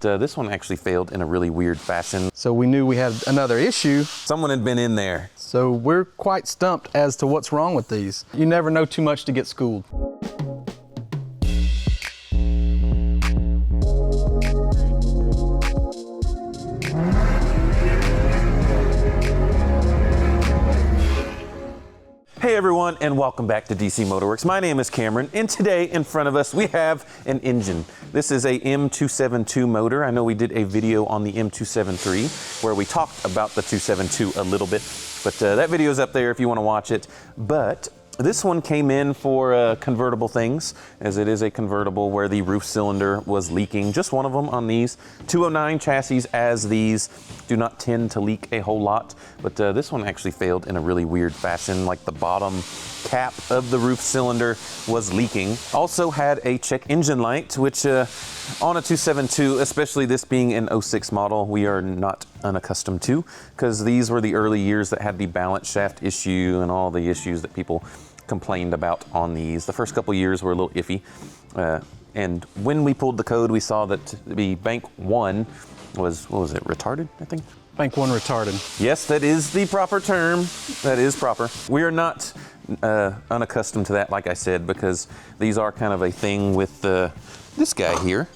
this one actually failed in a really weird fashion. So we knew we had another issue. Someone had been in there. So we're quite stumped as to what's wrong with these. You never know too much to get schooled. Hey everyone, and welcome back to DCMotorWerks. My name is Cameron, and today in front of us we have an engine. This is a M272 motor. I know we did a video on the M273 where we talked about the 272 a little bit, but that video is up there if you want to watch it. But this one came in for convertible things, as it is a convertible where the roof cylinder was leaking. Just one of them on these. 209 chassis, as these do not tend to leak a whole lot, but this one actually failed in a really weird fashion. Like the bottom cap of the roof cylinder was leaking. Also had a check engine light, which on a 272, especially this being an 06 model, we are not unaccustomed to, because these were the early years that had the balance shaft issue and all the issues that people complained about on these. The first couple years were a little iffy, and when we pulled the code, we saw that the bank 1 was, what was it, retarded, I think? Bank 1 retarded. Yes, that is the proper term. That is proper. We are not unaccustomed to that, like I said, because these are kind of a thing with this guy here,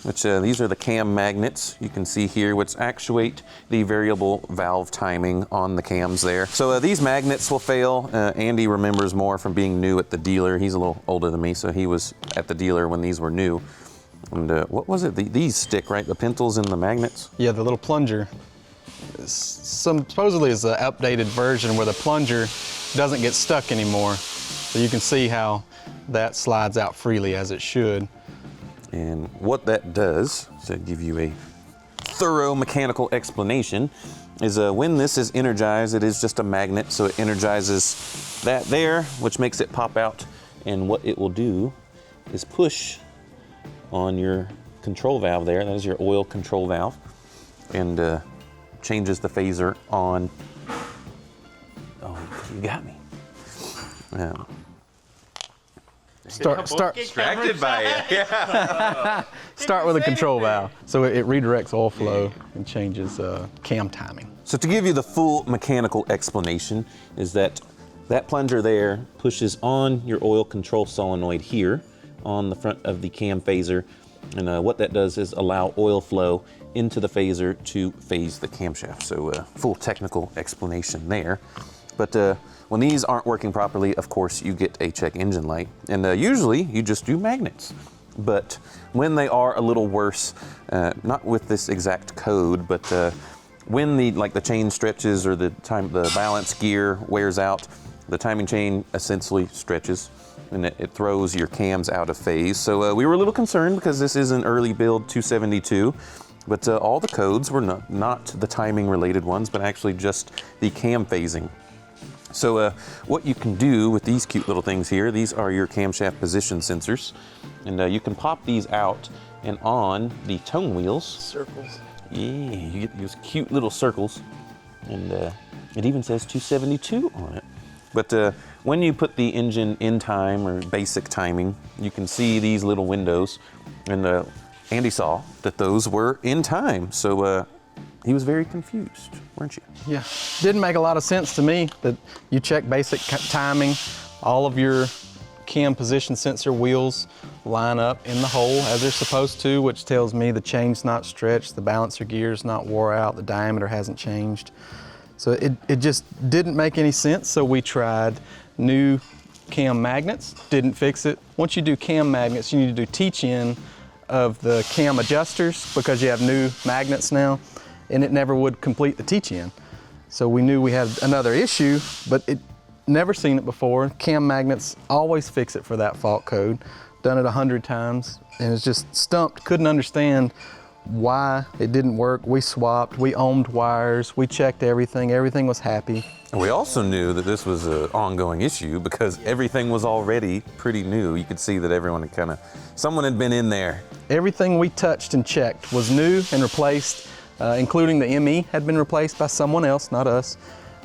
which these are the cam magnets you can see here, which actuate the variable valve timing on the cams there. So these magnets will fail. Andy remembers more from being new at the dealer. He's a little older than me, so he was at the dealer when these were new. And what was it? These stick, right? The pintles and the magnets? Yeah, the little plunger. Supposedly is an updated version where the plunger doesn't get stuck anymore. So you can see how that slides out freely as it should. And what that does, to give you a thorough mechanical explanation, is when this is energized, it is just a magnet, so it energizes that there, which makes it pop out. And what it will do is push on your control valve there, that is your oil control valve, and changes the phaser on. Oh, you got me. Start Distracted by it. Yeah. Start with a control valve. So it redirects oil flow and changes cam timing. So to give you the full mechanical explanation is that plunger there pushes on your oil control solenoid here on the front of the cam phaser, and what that does is allow oil flow into the phaser to phase the camshaft. So full technical explanation there. But when these aren't working properly, of course, you get a check engine light, and usually you just do magnets. But when they are a little worse, not with this exact code, but when the chain stretches or the balance gear wears out, the timing chain essentially stretches, and it throws your cams out of phase. So we were a little concerned because this is an early build 272, but all the codes were not the timing related ones, but actually just the cam phasing. So what you can do with these cute little things here, these are your camshaft position sensors, and you can pop these out, and on the tone wheels, Circles. yeah, you get these cute little circles, and it even says 272 on it. But when you put the engine in time or basic timing, you can see these little windows, and Andy saw that those were in time. So he was very confused, weren't you? Yeah, didn't make a lot of sense to me that you check basic timing, all of your cam position sensor wheels line up in the hole as they're supposed to, which tells me the chain's not stretched, the balancer gear's not wore out, the diameter hasn't changed. So it just didn't make any sense, so we tried new cam magnets, didn't fix it. Once you do cam magnets, you need to do teach-in of the cam adjusters because you have new magnets now, and it never would complete the teach-in. So we knew we had another issue, but never seen it before. Cam magnets always fix it for that fault code. Done it 100 times, and it's just stumped, couldn't understand why it didn't work. We swapped, we ohmed wires, we checked everything was happy. We also knew that this was an ongoing issue because everything was already pretty new. You could see that everyone had someone had been in there. Everything we touched and checked was new and replaced, including the ME had been replaced by someone else, not us.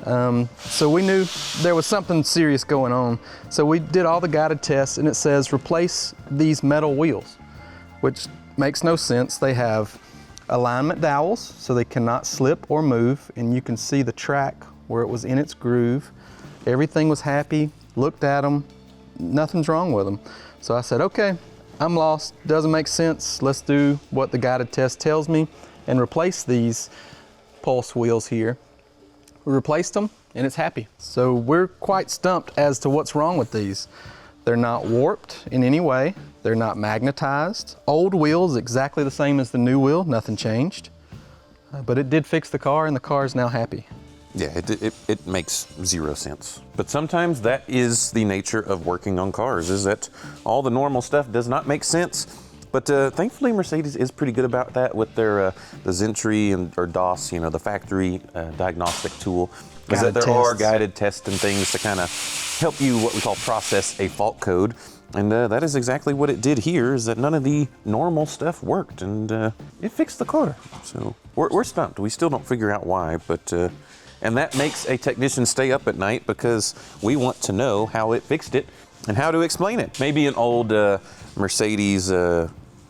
So we knew there was something serious going on. So we did all the guided tests, and it says replace these metal wheels, which makes no sense. They have alignment dowels so they cannot slip or move, and you can see the track where it was in its groove. Everything was happy, looked at them, nothing's wrong with them. So I said, okay, I'm lost, doesn't make sense. Let's do what the guided test tells me and replace these pulse wheels here. We replaced them and it's happy. So we're quite stumped as to what's wrong with these. They're not warped in any way. They're not magnetized. Old wheels exactly the same as the new wheel, nothing changed. But it did fix the car and the car is now happy. Yeah, it makes zero sense. But sometimes that is the nature of working on cars, is that all the normal stuff does not make sense. But thankfully Mercedes is pretty good about that with their the Zentry or DOS, you know, the factory diagnostic tool. Is that there are guided tests and things to kind of help you what we call process a fault code. And that is exactly what it did here, is that none of the normal stuff worked, and it fixed the car. So we're stumped. We still don't figure out why, but and that makes a technician stay up at night because we want to know how it fixed it and how to explain it. Maybe an old Mercedes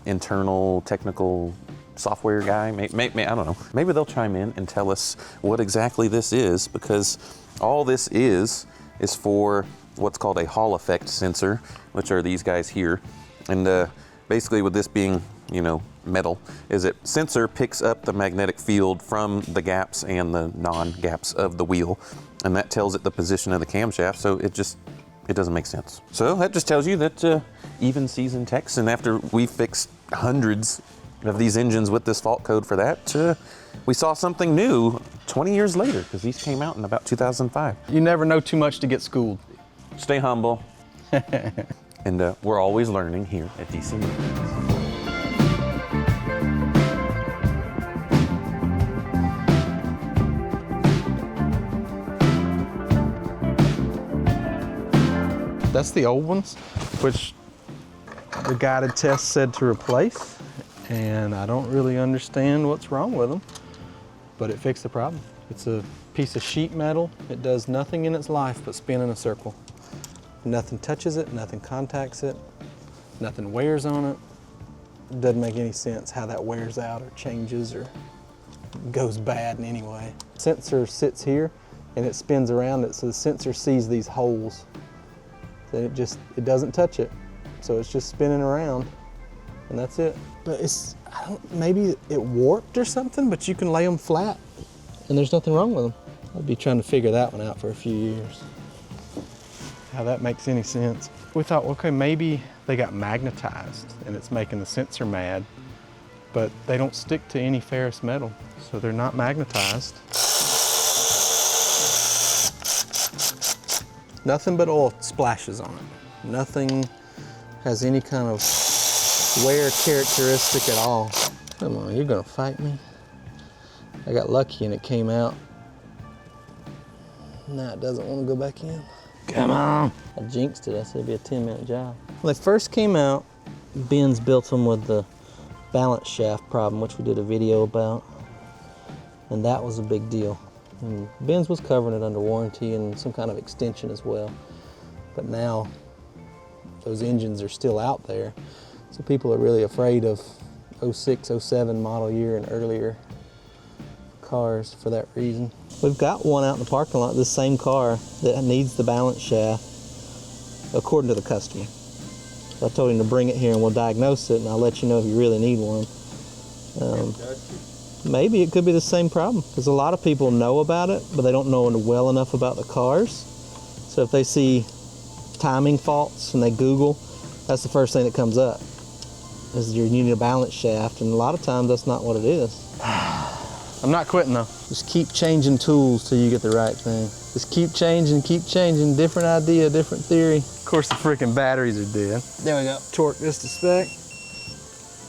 internal technical software guy, I don't know. Maybe they'll chime in and tell us what exactly this is, because all this is for what's called a Hall effect sensor, which are these guys here. And basically with this being, you know, metal, is it sensor picks up the magnetic field from the gaps and the non-gaps of the wheel, and that tells it the position of the camshaft, so it doesn't make sense. So that just tells you that even seasoned techs, and after we fixed hundreds of these engines with this fault code for that, we saw something new 20 years later, because these came out in about 2005. You never know too much to get schooled. Stay humble. And we're always learning here at DCMotorWerks. That's the old ones, which the guided test said to replace, and I don't really understand what's wrong with them, but it fixed the problem. It's a piece of sheet metal. It does nothing in its life but spin in a circle. Nothing touches it, nothing contacts it, nothing wears on it. It doesn't make any sense how that wears out or changes or goes bad in any way. Sensor sits here and it spins around it, so the sensor sees these holes. Then it doesn't touch it. So it's just spinning around and that's it. But maybe it warped or something, but you can lay them flat and there's nothing wrong with them. I'd be trying to figure that one out for a few years. How that makes any sense. We thought, okay, maybe they got magnetized and it's making the sensor mad, but they don't stick to any ferrous metal, so they're not magnetized. Nothing but oil splashes on it. Nothing has any kind of wear characteristic at all. Come on, you're gonna fight me? I got lucky and it came out. Now it doesn't want to go back in. Come on. I jinxed it. I said it'd be a 10-minute job. When they first came out, Benz built them with the balance shaft problem, which we did a video about. And that was a big deal. And Benz was covering it under warranty and some kind of extension as well. But now those engines are still out there. So people are really afraid of 06, 07 model year and earlier cars for that reason. We've got one out in the parking lot, this same car that needs the balance shaft according to the customer. So I told him to bring it here and we'll diagnose it and I'll let you know if you really need one. Maybe it could be the same problem, because a lot of people know about it, but they don't know well enough about the cars. So if they see timing faults and they Google, that's the first thing that comes up, is you need a balance shaft, and a lot of times that's not what it is. I'm not quitting though. Just keep changing tools till you get the right thing. Just keep changing, different idea, different theory. Of course the freaking batteries are dead. There we go. Torque this to spec.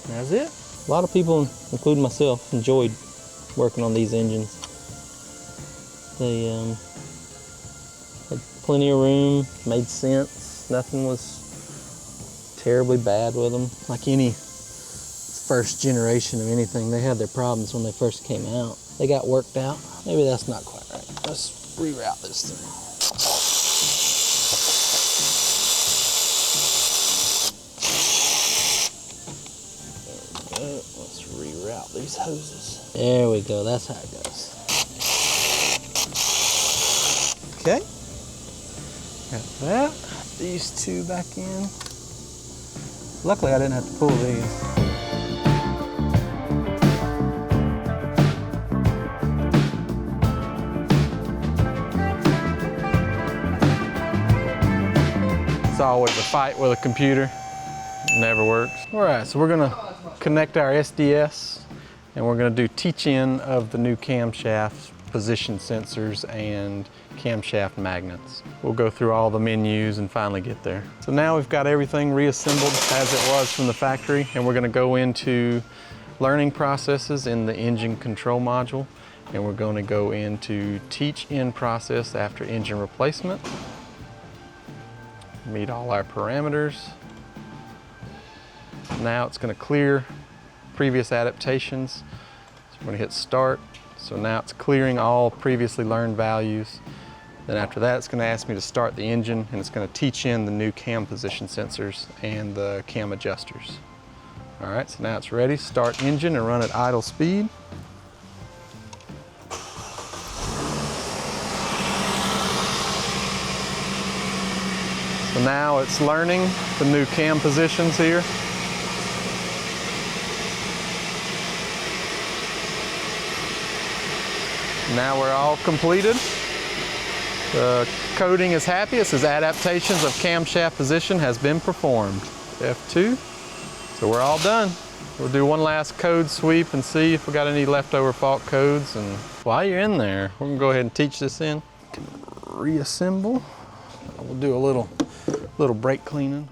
That's it. A lot of people, including myself, enjoyed working on these engines. They had plenty of room, made sense. Nothing was terribly bad with them. Like any first generation of anything, they had their problems when they first came out. They got worked out. Maybe that's not quite right. Let's reroute this thing. Let's reroute these hoses. There we go, that's how it goes. Okay. Got that. These two back in. Luckily I didn't have to pull these. It's always a fight with a computer. It never works. All right, so we're gonna connect our SDS and we're gonna do teach-in of the new camshaft position sensors and camshaft magnets. We'll go through all the menus and finally get there. So now we've got everything reassembled as it was from the factory, and we're gonna go into learning processes in the engine control module, and we're gonna go into teach-in process after engine replacement. Meet all our parameters. Now it's going to clear previous adaptations. So I'm going to hit start. So now it's clearing all previously learned values. Then after that, it's going to ask me to start the engine, and it's going to teach in the new cam position sensors and the cam adjusters. All right, so now it's ready. Start engine and run at idle speed. So now it's learning the new cam positions here. Now we're all completed. The coding is happy. It says adaptations of camshaft position has been performed. F2. So we're all done. We'll do one last code sweep and see if we got any leftover fault codes. And while you're in there, we're gonna go ahead and teach this in. Reassemble. We'll do a little brake cleaning.